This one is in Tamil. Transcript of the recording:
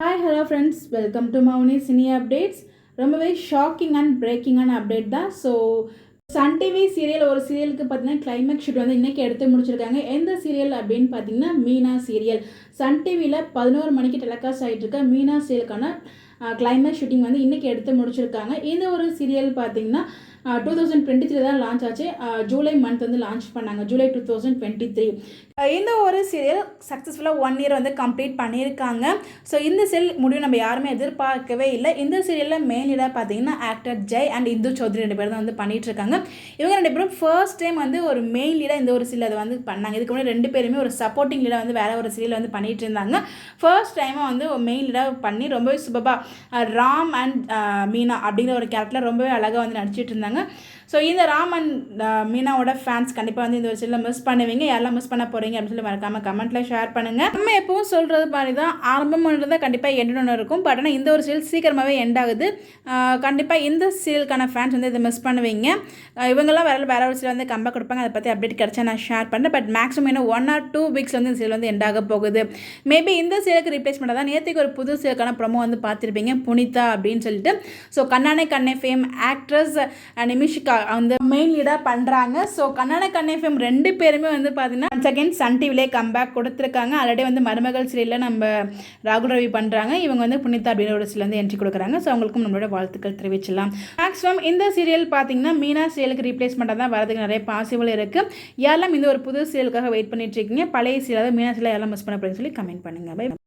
Hi hello friends, welcome to Mouni cine updates. ரொம்பவே ஷாக்கிங் அண்ட் பிரேக்கிங்கான அப்டேட் தான். ஸோ சன் டிவி சீரியல் ஒரு சீரியலுக்கு பார்த்தீங்கன்னா கிளைமேக்ஸ் ஷூட் வந்து இன்றைக்கி எடுத்து முடிச்சிருக்காங்க. எந்த சீரியல் அப்படின்னு பார்த்தீங்கன்னா மீனா சீரியல். சன் டிவியில் 11 மணிக்கு டெலிகாஸ்ட் ஆகிட்டு இருக்க மீனா சீரியலுக்கான கிளைமேக்ஸ் ஷூட்டிங் வந்து இன்றைக்கி எடுத்து முடிச்சிருக்காங்க. இந்த ஒரு சீரியல் பார்த்தீங்கன்னா 2023 தான் லான்ச் ஆச்சு. ஜூலை மந்த் வந்து லான்ச் பண்ணாங்க, ஜூலை 2023. இந்த ஒரு சீரியல் சக்ஸஸ்ஃபுல்லாக 1 இயர் வந்து கம்ப்ளீட் பண்ணியிருக்காங்க. ஸோ இந்த சீரியல் முடிவு நம்ம யாருமே எதிர்பார்க்கவே இல்லை. இந்த சீரியலில் மெயின் லீடாக பார்த்தீங்கன்னா ஆக்டர் ஜெய் அண்ட் இந்து சௌத்ரி 2 பேர் தான் வந்து பண்ணிகிட்டு இருக்காங்க. இவங்க 2 பேரும் ஃபர்ஸ்ட் டைம் வந்து ஒரு மெயின் லீடாக இந்த ஒரு சீரியல் அதை வந்து பண்ணாங்க. இதுக்கு முன்னாடி 2 பேருமே ஒரு சப்போர்ட்டிங் லீடாக வந்து வேறு ஒரு சீரியல் வந்து பண்ணிகிட்டு இருந்தாங்க. ஃபர்ஸ்ட் டைமாக வந்து ஒரு மெயின் லீடாக பண்ணி ரொம்பவே சூப்பராக ராம் அண்ட் மீனா அப்படிங்கிற ஒரு கேரக்டரில் ரொம்பவே அழகாக வந்து நடிச்சிட்டு இருந்தாங்க. ஸோ இந்த ராம் அண்ட் மீனாவோட ஃபேன்ஸ் கண்டிப்பாக வந்து இந்த ஒரு சீரியலை மிஸ் பண்ணுவீங்க. யாரெல்லாம் மிஸ் பண்ண போகிறீங்க அப்படின்னு சொல்லி மறக்காமல் கமெண்ட்டில் ஷேர் பண்ணுங்கள். நம்ம எப்பவும் சொல்கிறது மாதிரி தான், ஆரம்பம் பண்ணுறது கண்டிப்பாக எண்டு ஒன்று இருக்கும். பட் ஆனால் இந்த ஒரு சீரியல் சீக்கிரமாகவே எண்ட் ஆகுது. கண்டிப்பாக இந்த சீரியலுக்கான ஃபேன்ஸ் வந்து இதை மிஸ் பண்ணுவீங்க. இவங்கெல்லாம் வேற ஒரு சீரியல் வந்து கம்பேக் கொடுப்பாங்க. அதை பற்றி அப்டேட் கிடச்சா நான் ஷேர் பண்ணுறேன். பட் மேக்ஸிமம் இன்னும் 1 or 2 வீக்ஸ் வந்து இந்த சீரியல் வந்து எண்ட் ஆக போகுது. மேபி இந்த சீரியலுக்கு ரீப்ளேஸ்மெண்ட் தான் நேற்றுக்கு ஒரு புது சீரியலுக்கான ப்ரோமோ வந்து பார்த்துருப்பீங்க, புனிதா அப்படின்னு சொல்லிட்டு. ஸோ கண்ணானே கண்ணே ஃபேம் ஆக்ட்ரஸ் நிமிஷிகா அந்த மெயின் லீடாக பண்ணுறாங்க. ஸோ கண்ணான கண்ணே ஃபேம் 2 பேருமே வந்து பார்த்தீங்கன்னா ஒன்ஸ் அகேன் சன் டிவிலே கம்பேக் கொடுத்துருக்காங்க. ஆல்ரெடி வந்து மருமகள் சீரியலில் நம்ம ராகுல் ரவி பண்ணுறாங்க. இவங்க வந்து புனிதா அப்படின்னு ஒரு சீரியல் வந்து என்ட்ரி கொடுக்குறாங்க. ஸோ அவங்களுக்கும் நம்மளோட வாழ்த்துக்கள் தெரிவிச்சிடலாம். மேக்ஸிமம் இந்த சீரியல் பார்த்தீங்கன்னா மீனா சீரியலுக்கு ரீப்ளேஸ்மெண்ட்டாக தான் வரதுக்கு நிறைய பாசிபிள் இருக்குது. யாரெல்லாம் இந்த ஒரு புது சீரியலுக்காக வெயிட் பண்ணிட்டு இருக்கீங்க, பழைய சீரியல் மீனா சீரியல் யாரெல்லாம் மிஸ் பண்ண போகிறீங்கன்னு சொல்லி கமெண்ட் பண்ணுங்கள். பை.